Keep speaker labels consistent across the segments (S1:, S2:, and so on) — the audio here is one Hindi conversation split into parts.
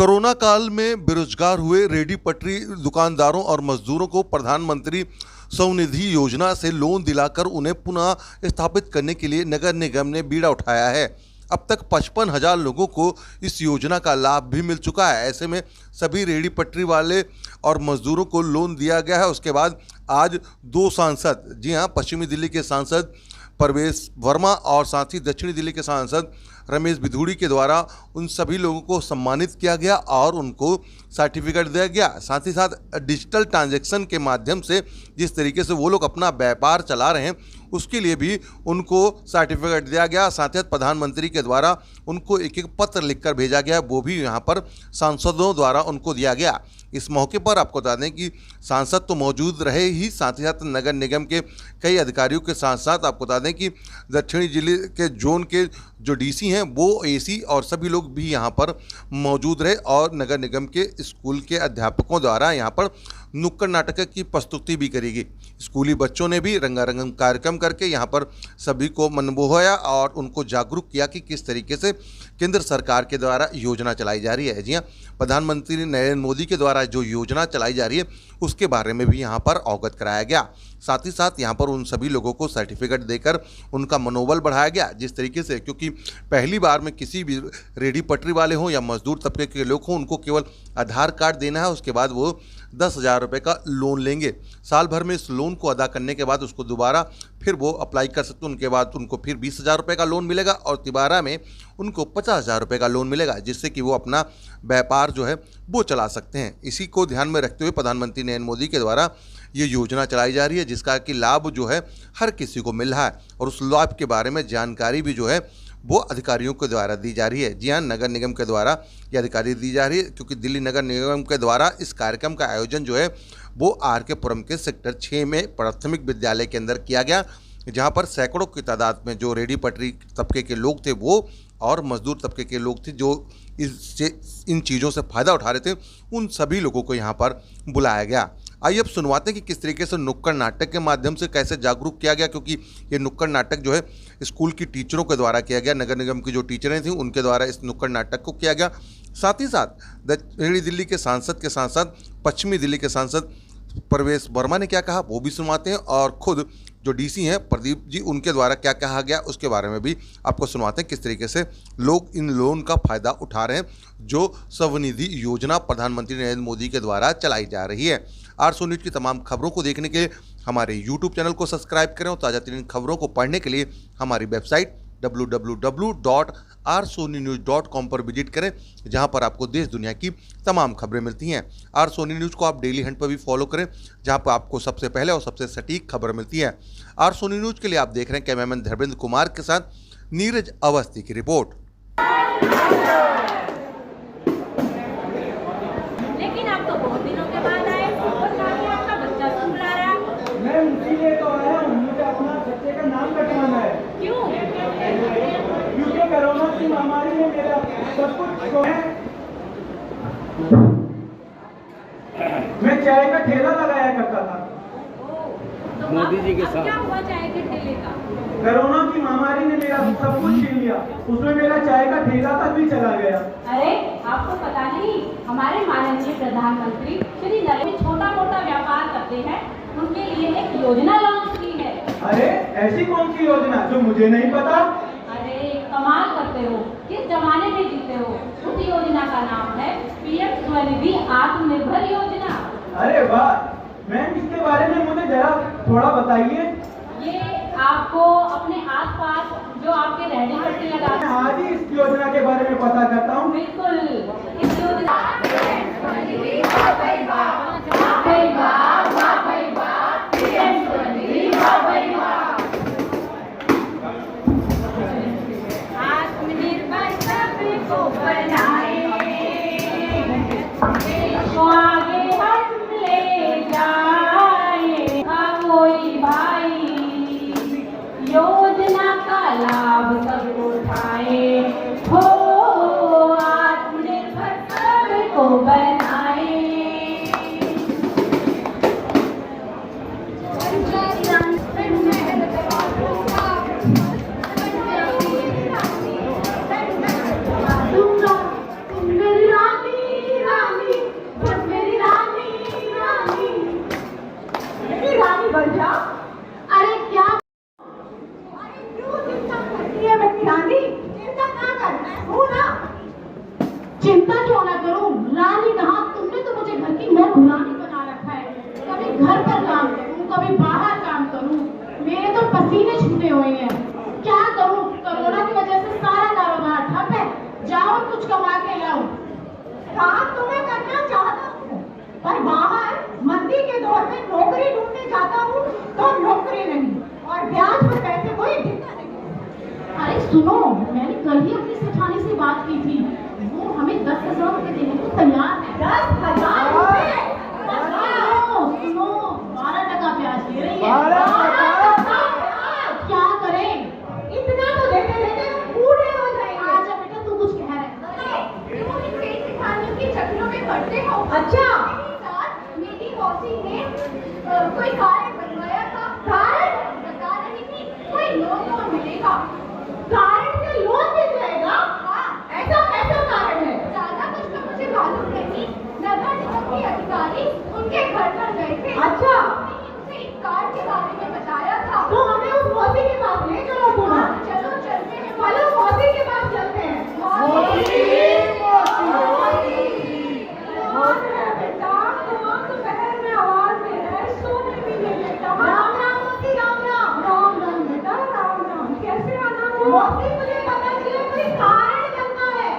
S1: कोरोना काल में बेरोजगार हुए रेहड़ी पटरी दुकानदारों और मजदूरों को प्रधानमंत्री स्वनिधि योजना से लोन दिलाकर उन्हें पुनः स्थापित करने के लिए नगर निगम ने बीड़ा उठाया है। अब तक 55,000 लोगों को इस योजना का लाभ भी मिल चुका है। ऐसे में सभी रेहड़ी पटरी वाले और मजदूरों को लोन दिया गया है। उसके बाद आज दो सांसद, जी हाँ, पश्चिमी दिल्ली के सांसद परवेश वर्मा और साथ ही दक्षिणी दिल्ली के सांसद रमेश बिधूड़ी के द्वारा उन सभी लोगों को सम्मानित किया गया और उनको सर्टिफिकेट दिया गया। साथ ही साथ डिजिटल ट्रांजैक्शन के माध्यम से जिस तरीके से वो लोग अपना व्यापार चला रहे हैं उसके लिए भी उनको सर्टिफिकेट दिया गया। साथ ही प्रधानमंत्री के द्वारा उनको एक एक पत्र लिखकर भेजा गया, वो भी यहाँ पर सांसदों द्वारा उनको दिया गया। इस मौके पर आपको बता दें कि सांसद तो मौजूद रहे ही, साथ ही साथ नगर निगम के कई अधिकारियों के साथ साथ आपको बता दें कि दक्षिणी जिले के जोन के जो डीसी हैं वो एसी और सभी लोग भी यहाँ पर मौजूद रहे और नगर निगम के स्कूल के अध्यापकों द्वारा यहाँ पर नुक्कड़ नाटक की प्रस्तुति भी करेगी। स्कूली बच्चों ने भी रंगारंग कार्यक्रम करके यहाँ पर सभी को मनमोहाया और उनको जागरूक किया कि किस तरीके से केंद्र सरकार के द्वारा योजना चलाई जा रही है। जी हाँ, प्रधानमंत्री नरेंद्र मोदी के द्वारा जो योजना चलाई जा रही है उसके बारे में भी यहाँ पर अवगत कराया गया। साथ ही साथ यहाँ पर उन सभी लोगों को सर्टिफिकेट देकर उनका मनोबल बढ़ाया गया। जिस तरीके से, क्योंकि पहली बार में किसी भी रेहड़ी पटरी वाले हों या मजदूर तबके के लोग हों, उनको केवल आधार कार्ड देना है। उसके बाद वो 10,000 रुपये का लोन लेंगे। साल भर में इस लोन को अदा करने के बाद उसको दोबारा फिर वो अप्लाई कर सकते हैं। उनके बाद उनको फिर 20,000 रुपये का लोन मिलेगा और तिबारा में उनको 50,000 रुपये का लोन मिलेगा, जिससे कि वो अपना व्यापार जो है वो चला सकते हैं। इसी को ध्यान में रखते हुए प्रधानमंत्री नरेंद्र मोदी के द्वारा ये योजना चलाई जा रही है, जिसका कि लाभ जो है हर किसी को मिल रहा है और उस लाभ के बारे में जानकारी भी जो है वो अधिकारियों के द्वारा दी जा रही है। जी हाँ, नगर निगम के द्वारा ये अधिकारी दी जा रही है, क्योंकि दिल्ली नगर निगम के द्वारा इस कार्यक्रम का आयोजन जो है वो आर.के. पुरम के सेक्टर 6 में प्राथमिक विद्यालय के अंदर किया गया, जहाँ पर सैकड़ों की तादाद में जो रेहड़ी पटरी तबके के लोग थे वो और मजदूर तबके के लोग थे जो इन चीज़ों से फ़ायदा उठा रहे थे, उन सभी लोगों को यहाँ पर बुलाया गया। आइए अब सुनवाते हैं कि किस तरीके से नुक्कड़ नाटक के माध्यम से कैसे जागरूक किया गया, क्योंकि ये नुक्कड़ नाटक जो है स्कूल की टीचरों के द्वारा किया गया। नगर निगम की जो टीचरें थीं उनके द्वारा इस नुक्कड़ नाटक को किया गया। साथ ही साथ दक्षिणी दिल्ली के सांसद के साथ साथ पश्चिमी दिल्ली के सांसद परवेश वर्मा ने क्या कहा वो भी सुनवाते हैं और खुद जो डीसी हैं प्रदीप जी, उनके द्वारा क्या कहा गया उसके बारे में भी आपको सुनवाते हैं। किस तरीके से लोग इन लोन का फ़ायदा उठा रहे हैं जो स्वनिधि योजना प्रधानमंत्री नरेंद्र मोदी के द्वारा चलाई जा रही है। आरसो न्यूज़ की तमाम खबरों को देखने के लिए हमारे यूट्यूब चैनल को सब्सक्राइब करें और ताज़ा तरीन खबरों को पढ़ने के लिए हमारी वेबसाइट www.rsonynews.com पर विजिट करें, जहां पर आपको देश दुनिया की तमाम खबरें मिलती हैं। आर सोनी न्यूज़ को आप डेली हंट पर भी फॉलो करें, जहां पर आपको सबसे पहले और सबसे सटीक खबर मिलती है। आर सोनी न्यूज़ के लिए आप देख रहे हैं कैमरामैन धर्मेंद्र कुमार के साथ नीरज अवस्थी की रिपोर्ट।
S2: लेकिन आप तो बहुत दिनों के बाद आए और कहा आपका बच्चा स्कूल आ रहा है।
S3: मैं इसीलिए तो आया हूँ, मुझे अपना बच्चे का नाम कटवाना है।
S2: क्यों?
S3: क्योंकि कोरोना की महामारी में मेरा सब कुछ मैं चाय का ठेला लगाया करता था
S2: मोदी जी के साथ। क्या हुआ चाय के ठेले का?
S3: कोरोना की महामारी ने मेरा सब कुछ छीन लिया, उसमें मेरा चाय का ठेला तक भी चला गया।
S2: अरे आपको पता नहीं, हमारे माननीय प्रधानमंत्री श्री नरेंद्र छोटा मोटा व्यापार करते हैं, उनके लिए एक योजना लॉन्च की है।
S3: अरे ऐसी कौन सी योजना जो मुझे नहीं पता?
S2: अरे कमाल करते हो, किस जमाने में जीते हो। उस योजना का नाम है पीएम स्वनिधि आत्मनिर्भर योजना।
S3: अरे वाह मैम, इसके बारे में मुझे जरा थोड़ा बताइए।
S2: ये आपको अपने आसपास जो आपके रहने पट्टी लगा,
S3: मैं आज ही इस योजना के बारे में पता करता हूँ।
S2: बिल्कुल इस योजना आत्मनिर्भर सबको बनाए, आगे हम ले जाए। कोई भाई योजना का लाभ सबको उठाए, हो आत्मनिर्भर सबको बनाए।
S4: निकल जा।
S2: अरे क्या
S4: अरे क्यों चिंता करती है मेरी रानी? चिंता ना कर, मैं हूँ ना।
S2: चिंता क्यों ना करूं? रानी कहाँ? तुमने तो मुझे घर की नौकरानी बना रखा है। कभी घर पर काम करूं, कभी बाहर काम करूं। मेरे तो पसीने छूटे हुए हैं। क्या करूं? कोरोना की वजह से सारा कारोबार ठप है। जाओ कुछ कमा के लाओ।
S4: काम तो मैं करना चाहता हूँ, पर बाहर मंदी के दौर में नौकरी ढूंढने जाता हूँ तो नौकरी नहीं, और ब्याज पर पैसे कोई देता नहीं।
S2: अरे सुनो, मैंने कल ही अपनी सेठानी से बात की थी। वो हमें 10,000 रुपए देने को तैयार है।
S4: 10,000 रुपए?
S2: सुनो, 12% ब्याज ले रही है।
S4: 12%?
S2: क्या करें?
S4: इतना तो देते देते हम बूढ़े हो जाएंगे।
S2: आजा बेटा, तू कुछ कह रहा है।
S4: क्यों इनके सिखाने के चक्रों में पड़ते हो? अच्छा, मेरी मौसी ने कोई कार्ड बनवाया था। कार्ड बता रही थी कोई लोन मिलेगा। कार्ड से लोन मिल जाएगा? हाँ। ऐसा कैसा कार्ड है? ज्यादा कुछ तो मुझे मालूम नहीं। नगर निगम के अधिकारी उनके घर पर गए थे। अच्छा, उनसे इस कार्ड के बारे में बताया था। तो हमें उस मौसी के पास ले चलो पूरा। चलो चलते हैं। चलो मौसी के पास चलते हैं। बेटा, दोपहर में आवाज दे रहा है, सोने भी नहीं देता। राम राम मौसी, राम राम। राम राम बेटा, राम राम। कैसे आना हो? मौसी, मुझे पता चला कोई कार्ड बनना है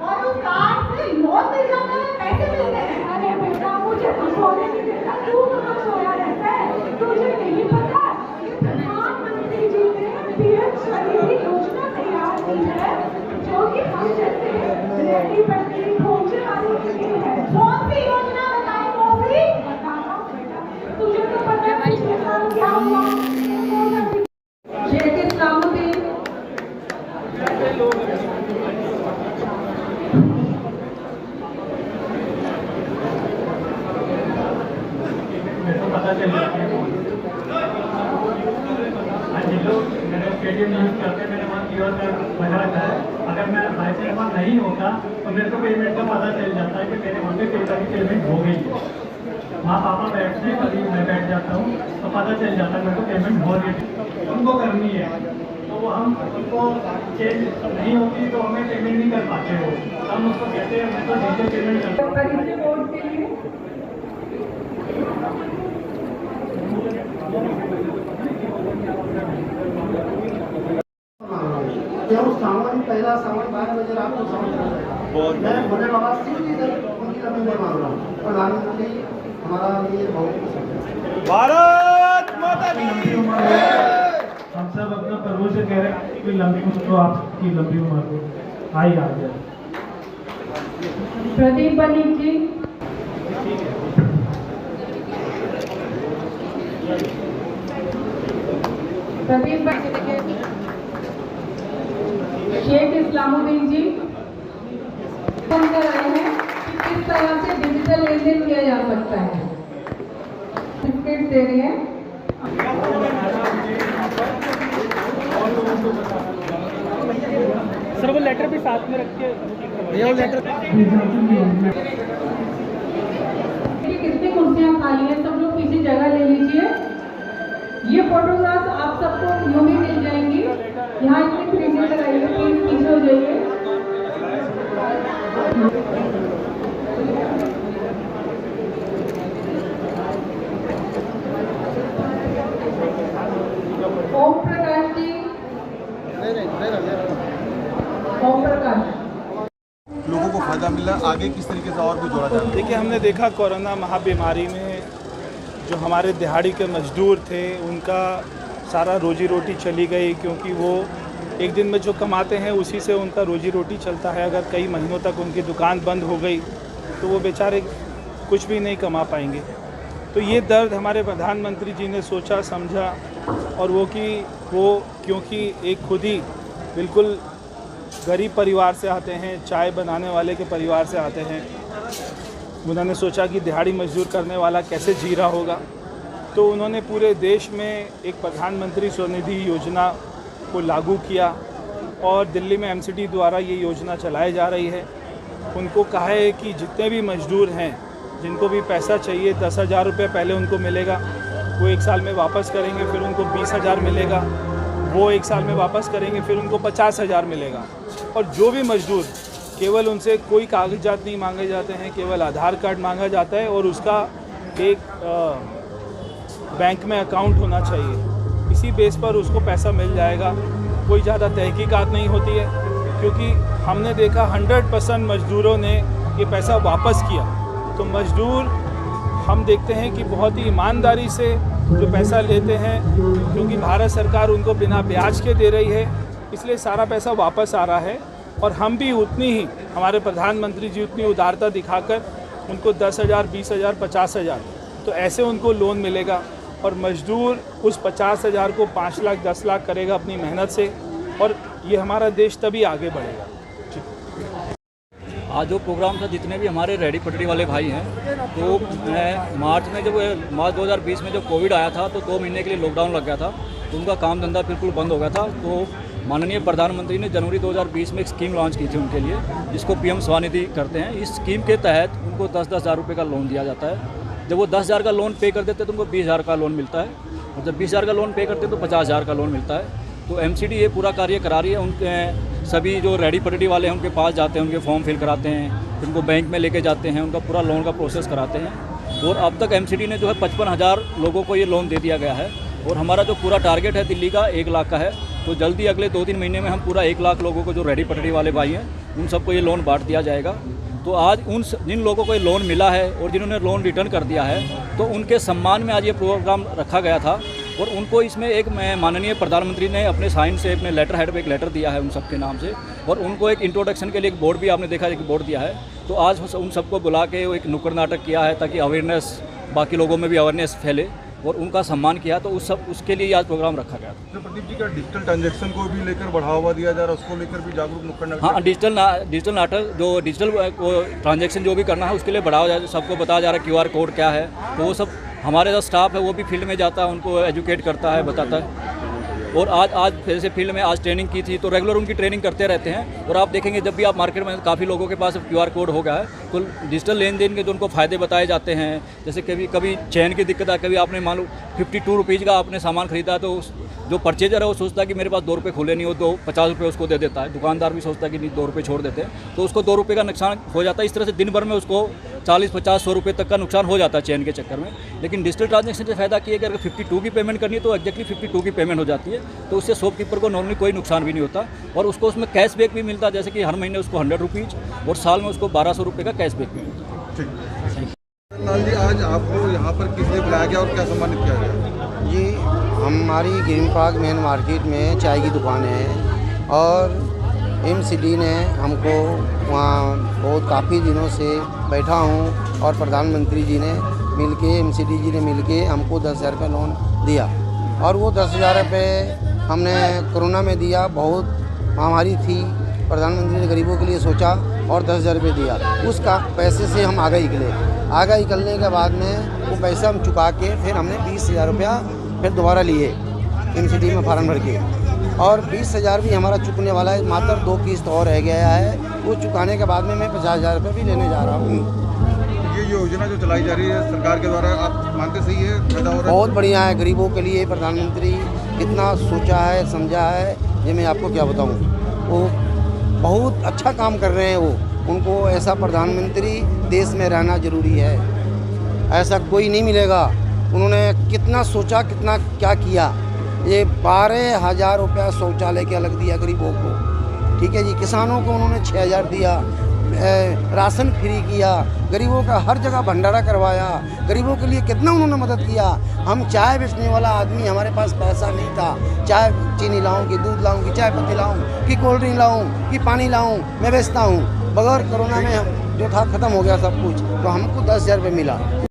S4: और उस कार्ड से लोन मिल जाता है, पैसे मिलते हैं। अरे बेटा, मुझे तो सोने नहीं देता। तू कहाँ सोया रहता है? तुझे नहीं पता, ये प्रधानमंत्री जी ने पीएम स्वनिधि योजना तैयार की है, जो कि हम जैसे रेहड़ी पटरी खोजने वालों के लिए है। कौन सी योजना बताई मौसी? बताता हूँ बेटा, तुझे तो पता है पिछले साल क्या हुआ। शेख इस्लामुद्दीन
S3: पता चल जाता है। जिन लोग मैंने पेटीएम यूज करते हैं, मैंने वहाँ QR का बना रखा है। अगर मैं लाइसेंस वहाँ नहीं होता तो मेरे को पेमेंट का पता चल जाता है कि मेरे वहाँ पे पेमेंट हो गई है। वहाँ पापा बैठते हैं, कभी मैं बैठ जाता हूँ तो पता चल जाता है मेरे को पेमेंट हो गई है। उनको करनी है तो वो हम उनको चेंज नहीं होती तो हमें पेमेंट नहीं कर पाते हो। हम उसको कहते हैं मैं तो डिजिटल पेमेंट करता हूँ।
S5: क्या उस सामान पहला सामान 12 बजे रात को सामान मैं भोले बाबा सीधी मंदिर में मैं मांग रहा हूँ। प्रधानमंत्री हमारा लिए बहुत पसंद है।
S3: भारत माता की हम सब अपना प्रभु से कह रहे हैं कि लंबी उम्र तो आपकी लंबी उम्र को आई आ जाए।
S2: प्रदीप बनी जी, प्रदीप शेख इस्लामुद्दीन जी फोन कर रहे हैं कि किस तरह से डिजिटल लेन देन किया जा सकता है। सर्टिफिकेट दे रहे हैं।
S3: सर वो लेटर भी साथ में रख के
S2: कितनी कुर्सियां खाली हैं, सब लोग पीछे जगह ले लीजिए। ये फोटोग्राफ आप सबको यूं भी मिल जाएंगी। यहाँ इतनी प्रिंटिंग लगाइए, प्लीज पीछे हो जाइए। ओम प्रकाश जी, ओम प्रकाश,
S1: लोगों को फायदा मिला, आगे किस तरीके से और भी जोड़ा जाए?
S6: देखिए, हमने देखा कोरोना महाबीमारी में जो हमारे दिहाड़ी के मजदूर थे उनका सारा रोजी रोटी चली गई, क्योंकि वो एक दिन में जो कमाते हैं उसी से उनका रोजी रोटी चलता है। अगर कई महीनों तक उनकी दुकान बंद हो गई तो वो बेचारे कुछ भी नहीं कमा पाएंगे। तो ये दर्द हमारे प्रधानमंत्री जी ने सोचा समझा, और वो क्योंकि एक खुद ही बिल्कुल गरीब परिवार से आते हैं, चाय बनाने वाले के परिवार से आते हैं, उन्होंने सोचा कि दिहाड़ी मजदूर करने वाला कैसे जी रहा होगा। तो उन्होंने पूरे देश में एक प्रधानमंत्री स्वनिधि योजना को लागू किया, और दिल्ली में MCD द्वारा ये योजना चलाई जा रही है। उनको कहा है कि जितने भी मजदूर हैं जिनको भी पैसा चाहिए 10,000 रुपये पहले उनको मिलेगा, वो 1 साल में वापस करेंगे फिर उनको 20,000 मिलेगा, वो 1 साल में वापस करेंगे फिर उनको 50,000 मिलेगा। और जो भी मजदूर, केवल उनसे कोई कागजात नहीं मांगे जाते हैं, केवल आधार कार्ड मांगा जाता है और उसका एक बैंक में अकाउंट होना चाहिए। इसी बेस पर उसको पैसा मिल जाएगा। कोई ज़्यादा तहकीकात नहीं होती है, क्योंकि हमने देखा 100% मज़दूरों ने ये पैसा वापस किया। तो मज़दूर हम देखते हैं कि बहुत ही ईमानदारी से जो पैसा लेते हैं, क्योंकि भारत सरकार उनको बिना ब्याज के दे रही है, इसलिए सारा पैसा वापस आ रहा है। और हम भी उतनी ही, हमारे प्रधानमंत्री जी उतनी उदारता दिखाकर उनको 10,000, 20,000, 50,000 तो ऐसे उनको लोन मिलेगा। और मज़दूर उस 50,000 को 5 लाख 10 लाख करेगा अपनी मेहनत से, और ये हमारा देश तभी आगे बढ़ेगा।
S7: आज जो प्रोग्राम था, जितने भी हमारे रेडी पटरी वाले भाई हैं, तो मार्च 2020 में जब कोविड आया था तो 2 महीने के लिए लॉकडाउन लग गया था, तो उनका काम धंधा बिल्कुल बंद हो गया था। तो माननीय प्रधानमंत्री ने जनवरी 2020 में एक स्कीम लॉन्च की थी उनके लिए, जिसको PM स्वनिधि करते हैं। इस स्कीम के तहत उनको 10-10 हज़ार रुपये का लोन दिया जाता है। जब वो 10,000 का लोन पे कर देते हैं तो उनको 20,000 का लोन मिलता है, और जब 20,000 का लोन पे करते हैं तो 50,000 का लोन मिलता है। तो MCD ये पूरा कार्य करा रही है। उनके सभी जो रेडी पटरी वाले हैं उनके पास जाते हैं, उनके फॉर्म फिल कराते हैं, उनको बैंक में लेके जाते हैं, उनका पूरा लोन का प्रोसेस कराते हैं। और अब तक MCD ने जो है 55,000 लोगों को ये लोन दे दिया गया है। और हमारा जो पूरा टारगेट है दिल्ली का 1 लाख का है, तो जल्दी अगले 2-3 महीने में हम पूरा 1 लाख लोगों को, जो रेडी पटरी वाले भाई हैं, उन सबको ये लोन बांट दिया जाएगा। तो आज जिन लोगों को ये लोन मिला है और जिन्होंने लोन रिटर्न कर दिया है, तो उनके सम्मान में आज ये प्रोग्राम रखा गया था। और उनको इसमें एक माननीय प्रधानमंत्री ने अपने साइन से, अपने लेटर हेड पे एक लेटर दिया है उन सबके नाम से, और उनको एक इंट्रोडक्शन के लिए एक बोर्ड भी आपने देखा, एक बोर्ड दिया है। तो आज उन सबको बुला के एक नुक्कड़ नाटक किया है, ताकि अवेयरनेस, बाकी लोगों में भी अवेयरनेस फैले, और उनका सम्मान किया। तो उसके लिए आज प्रोग्राम रखा गया था।
S8: प्रदीप जी का डिजिटल ट्रांजैक्शन को भी लेकर बढ़ावा दिया जा रहा है, उसको लेकर भी जागरूक नुक्कड़ नाटक।
S7: हाँ, डिजिटल नाटक, जो डिजिटल ट्रांजैक्शन जो भी करना है उसके लिए बढ़ावा जा, सबको बताया जा रहा है QR कोड क्या है। तो वो सब हमारे जो स्टाफ है वो भी फील्ड में जाता है, उनको एजुकेट करता है, बताता है। और आज जैसे फील्ड में आज ट्रेनिंग की थी, तो रेगुलर उनकी ट्रेनिंग करते रहते हैं। और आप देखेंगे जब भी आप मार्केट में, काफ़ी लोगों के पास QR कोड हो गया है, तो डिजिटल लेन देन के जो उनको फ़ायदे बताए जाते हैं। जैसे कभी चैन की दिक्कत है, कभी आपने मान लो 52 रुपीज़ का आपने सामान खरीदा है, तो जो परचेजर है वो सोचता है कि मेरे पास 2 रुपये खुले नहीं हो, तो 50 रुपये उसको दे देता है। दुकानदार भी सोचता है कि नहीं, 2 रुपये छोड़ देते हैं, तो उसको 2 रुपये का नुकसान हो जाता है। इस तरह से दिन भर में उसको 40, 50, 100 रुपये तक का नुकसान हो जाता है चेन के चक्कर में। लेकिन डिजिटल ट्रांजैक्शन से फ़ायदा किया कि अगर 52 की पेमेंट करनी है तो एक्जैक्टली 52 की पेमेंट हो जाती है, तो उससे शॉपकीपर को नॉर्मली कोई नुकसान भी नहीं होता। और उसको उसमें कैशबैक भी मिलता है, जैसे कि हर महीने उसको 100 रुपीज़ और साल में उसको 1200 रुपये का कैशबैक भी मिलता है।
S8: लाल जी, आज आपको यहाँ पर किस लिए बुलाया गया और क्या सम्मानित किया गया?
S5: जी, हमारी ग्रीन पार्क मेन मार्केट में चाय की दुकान है, और MCD ने हमको वहाँ बहुत काफ़ी दिनों से बैठा हूँ, और प्रधानमंत्री जी ने मिलके, MCD जी ने मिलके हमको 10,000 रुपये लोन दिया। और वो 10,000 रुपये हमने कोरोना में दिया, बहुत महामारी थी, प्रधानमंत्री ने गरीबों के लिए सोचा और 10,000 रुपये दिया। उसका पैसे से हम आगे निकलने के बाद में वो पैसा हम चुका के फिर हमने 20,000 रुपया फिर दोबारा लिए MCD में फार्म भर के, और 20,000 भी हमारा चुकने वाला है, मात्र 2 किस्त और रह गया है। वो चुकाने के बाद में मैं 50,000 रुपये भी लेने जा रहा हूँ।
S8: ये योजना जो चलाई जा रही है सरकार के द्वारा, आप मानते सही है, फायदा हो रहा है?
S5: बहुत बढ़िया है, गरीबों के लिए प्रधानमंत्री कितना सोचा है, समझा है, ये मैं आपको क्या बताऊँ। वो बहुत अच्छा काम कर रहे हैं। उनको ऐसा प्रधानमंत्री देश में रहना ज़रूरी है, ऐसा कोई नहीं मिलेगा। उन्होंने कितना सोचा, कितना क्या किया। ये 12,000 रुपया शौचालय के अलग दिया गरीबों को, ठीक है जी। किसानों को उन्होंने 6,000 दिया, राशन फ्री किया, गरीबों का हर जगह भंडारा करवाया, गरीबों के लिए कितना उन्होंने मदद किया। हम चाय बेचने वाला आदमी, हमारे पास पैसा नहीं था, चाय चीनी लाऊं कि दूध लाऊं कि चाय पत्ती लाऊं कि कोल्ड ड्रिंक लाऊं कि पानी लाऊं, मैं बेचता हूं। बगैर कोरोना में जो था ख़त्म हो गया सब कुछ, तो हमको 10,000 रुपये मिला।